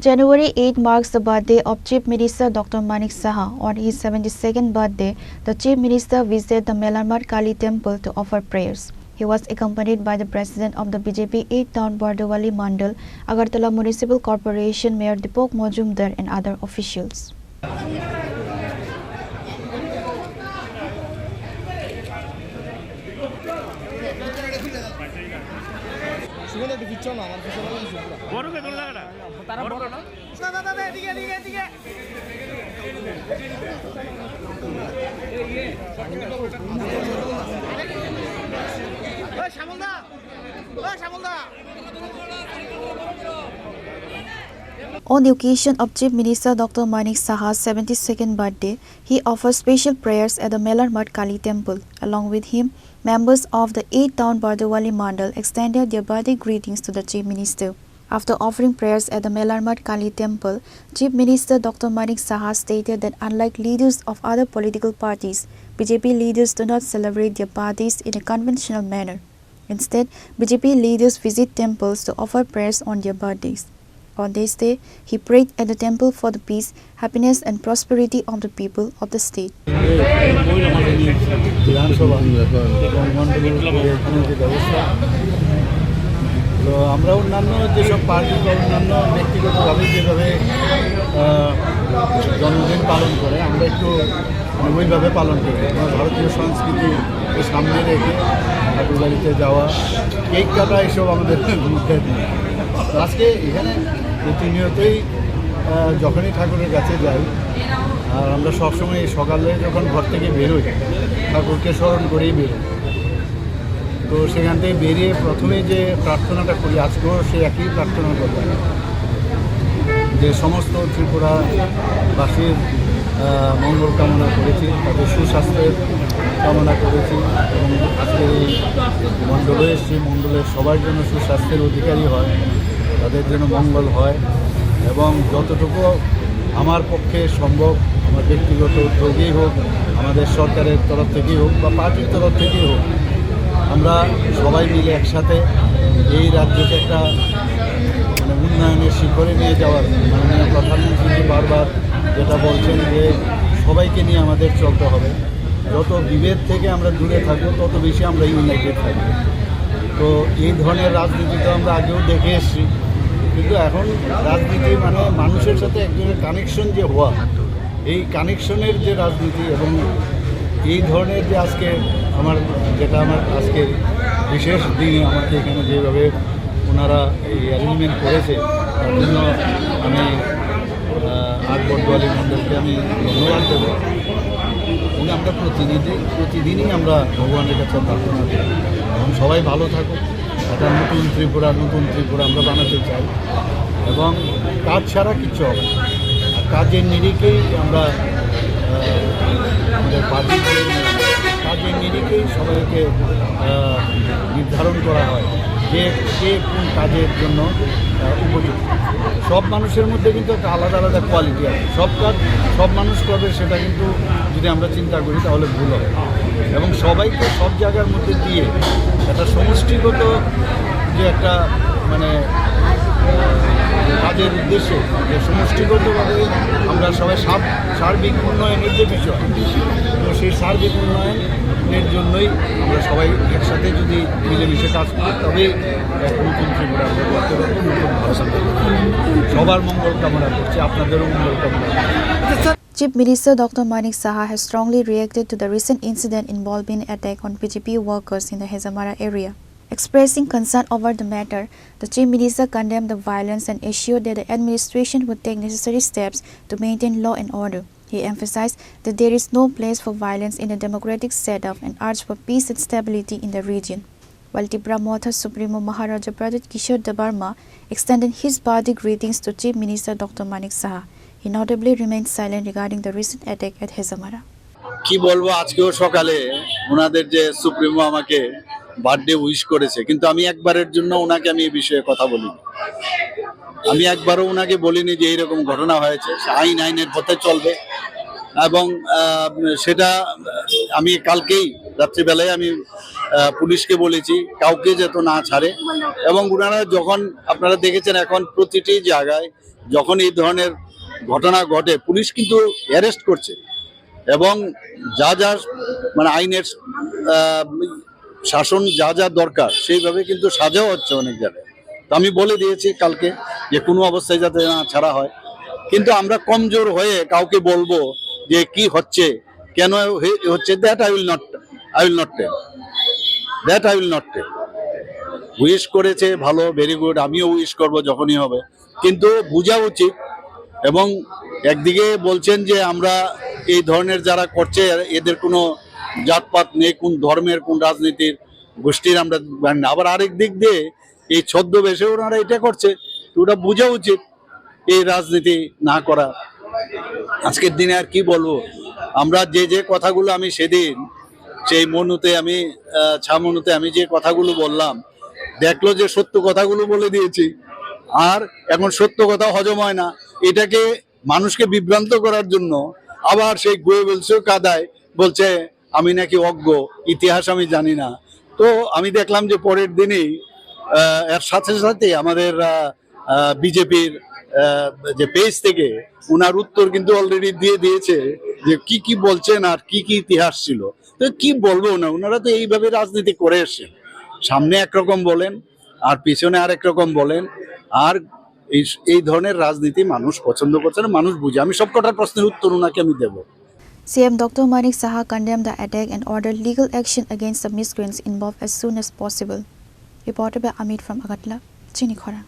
January 8 marks the birthday of Chief Minister Dr. Manik Saha. On his 72nd birthday, the Chief Minister visited the Melarmat Kali temple to offer prayers. He was accompanied by the President of the BJP 8 Town Bardawali Mandal, Agartala Municipal Corporation Mayor Deepak Majumdar and other officials. On the occasion of Chief Minister Dr. Manik Saha's 72nd birthday, he offered special prayers at the Melarmat Kali temple. Along with him, members of the 8 Town Bardawali Mandal extended their birthday greetings to the Chief Minister. After offering prayers at the Melarmat Kali temple, Chief Minister Dr. Manik Saha stated that unlike leaders of other political parties, BJP leaders do not celebrate their birthdays in a conventional manner. Instead, BJP leaders visit temples to offer prayers on their birthdays. On this day, he prayed at the temple for the peace, happiness and prosperity of the people of the state. তো আমরা অন্যান্য যেসব party বা অন্যান্য ব্যক্তিগতভাবে যেভাবে জন্মদিন পালন করে আমরা একটু ওইভাবে পালন করি। আমার ভারতীয় সংস্কৃতিকে সামনে রেখে ঠাকুর বাড়িতে যাওয়া, কেক কাটা, এসব আমাদের মধ্যে নেই। আজকে এখানে প্রতিনিয়তই যখনই ঠাকুরের কাছে যাই, আর আমরা সবসময় সকালে যখন ঘর থেকে বেরোই ঠাকুরকে স্মরণ করেই বেরোই। তো সেখান থেকে বেরিয়ে প্রথমে যে প্রার্থনাটা করি, আজকেও সে একই প্রার্থনা করব যে সমস্ত ত্রিপুরাবাসীর মঙ্গল কামনা করেছি, তাদের সুস্বাস্থ্যের কামনা করেছি এবং আজকের এই মণ্ডলে এসেছি, মণ্ডলের সবার জন্য সুস্বাস্থ্যের অধিকারী হয়, তাদের জন্য মঙ্গল হয় এবং যতটুকু আমার পক্ষে সম্ভব আমার ব্যক্তিগত উদ্যোগেই হোক, আমাদের সরকারের তরফ থেকেই হোক বা পার্টির তরফ থেকেই হোক, আমরা সবাই মিলে একসাথে এই রাজ্যকে একটা উন্নয়নের শিখরে নিয়ে যাওয়ার মাননীয় প্রধানমন্ত্রী বারবার যেটা বলছেন যে সবাইকে নিয়ে আমাদের চলতে হবে। যত বিভেদ থেকে আমরা দূরে থাকবো তত বেশি আমরা ইউনাইটেড থাকবো। তো এই ধরনের রাজনীতি তো আমরা আগেও দেখে এসেছি, কিন্তু এখন রাজনীতি মানে মানুষের সাথে একজনের কানেকশন যে হওয়া, এই কানেকশনের যে রাজনীতি এবং এই ধরনের যে আজকে আমার আজকের বিশেষ দিনে আমাকে এখানে যেভাবে ওনারা এই অ্যারেঞ্জমেন্ট করেছে তার জন্য আমি 8 বড়দুয়ালি মণ্ডলকে আমি ধন্যবাদ দেবো। এবং আমরা প্রতিদিনই আমরা ভগবানের কাছে প্রার্থনা করি এবং সবাই ভালো থাকুক, একটা নতুন ত্রিপুরা আমরা বানাতে চাই এবং কাজ ছাড়া কিচ্ছু হবে না। আর কাজের নিরিখেই আমরা আমাদের পার্টির কাজের নিরিখেই সবাইকে নির্ধারণ করা হয় যে কে কোন কাজের জন্য উপযুক্ত। সব মানুষের মধ্যে কিন্তু একটা আলাদা আলাদা কোয়ালিটি আছে, সব কাজ সব মানুষ করবে সেটা কিন্তু যদি আমরা চিন্তা করি তাহলে ভুল হবে এবং সবাইকে সব জায়গার মধ্যে দিয়ে একটা সমষ্টিগত যে একটা মানে কাজের উদ্দেশ্যে যে সমষ্টিগতভাবে আমরা সবাই সার্বিক উন্নয়নের যে বিষয়, তো সেই সার্বিক উন্নয়নের জন্যই আমরা সবাই একসাথে যদি মিলেমিশে কাজ করি তবেই এক নতুন ত্রিপুরা আমরা করতে পারবো, নতুন ভারত সবার মঙ্গল কামনা করছি, আপনাদেরও মঙ্গল কামনা করছি। Chief Minister Dr. Manik Saha has strongly reacted to the recent incident involving an attack on BJP workers in the Hazamara area. Expressing concern over the matter, the Chief Minister condemned the violence and assured that the administration would take necessary steps to maintain law and order. He emphasized that there is no place for violence in a democratic setup and urged for peace and stability in the region. While Tripura Motha Supremo Maharaja Pradit Kishore Debarma extended his birthday greetings to Chief Minister Dr. Manik Saha, he notably remained silent regarding the recent attack at Hazamara. কি বলবো, আজকেও সকালে ওনাদের যে supremo আমাকে birthday wish করেছে, কিন্তু আমি একবারের জন্য ওনাকে আমি এই বিষয়ে কথা বলিনি। আমি একবারও ওনাকে বলিনি যে এইরকম ঘটনা হয়েছে, আইনের পথে চলবে এবং সেটা আমি কালকেই রাত্রিবেলায় আমি পুলিশকে বলেছি কাউকে যেন না ছাড়ে এবং ওনারা যখন আপনারা দেখেছেন এখন প্রতিটি জায়গায় যখন এই ধরনের ঘটনা ঘটে পুলিশ কিন্তু অ্যারেস্ট করছে এবং যা যা মানে আইনের আহ, শাসন যা যা দরকার সেইভাবে কিন্তু সাজাও হচ্ছে অনেক জায়গায়। তো আমি বলে দিয়েছি কালকে যে কোনো অবস্থায় যাতে না ছাড়া হয়, কিন্তু আমরা কমজোর হয়ে কাউকে বলবো যে কি হচ্ছে কেন হচ্ছে, that I will not tell, that I will not tell. Wish করেছে ভালো, ভেরি গুড, আমিও উইশ করব যখনই হবে, কিন্তু বোঝা উচিত। এবং একদিকে বলছেন যে আমরা এই ধরনের যারা করছে এদের কোনো জাতপাত নেই, কোন ধর্মের কোন রাজনীতির গোষ্ঠীর আমরা জানি না, আবার আরেক দিক দিয়ে এই ছদ্মবেশে ওনারা এটা করছে, তো ওটা বোঝা উচিত এই রাজনীতি না করা। আজকের দিনে আর কি বলবো, আমরা যে কথাগুলো আমি সেদিন সেই মনুতে আমি ছামনুতে আমি যে কথাগুলো বললাম, দেখলো যে সত্য কথাগুলো বলে দিয়েছি, আর এখন সত্য কথা হজম হয় না, এটাকে মানুষকে বিভ্রান্ত করার জন্য আবার সেই গোয়েবলসেও কাদায় বলছে আমি নাকি অজ্ঞ, ইতিহাস আমি জানি না। তো আমি দেখলাম যে পরের দিনই এর সাথে সাথে আমাদের বিজেপির যে পেজ থেকে ওনার উত্তর কিন্তু অলরেডি দিয়ে দিয়েছে যে কি কি বলছেন আর কি কি ইতিহাস ছিল। তো কি বলবো না, ওনারা তো এইভাবে রাজনীতি করে এসছেন, সামনে একরকম বলেন আর পিছনে আরেক রকম বলেন, আর এই ধরনের রাজনীতি মানুষ পছন্দ করছে না, মানুষ বুঝে। আমি সব কটার প্রশ্নের উত্তর ওনাকে আমি দেবো। CM Dr. Manik Saha condemned the attack and ordered legal action against the miscreants involved as soon as possible. Reported by Amit from Agatla, Chinikhara.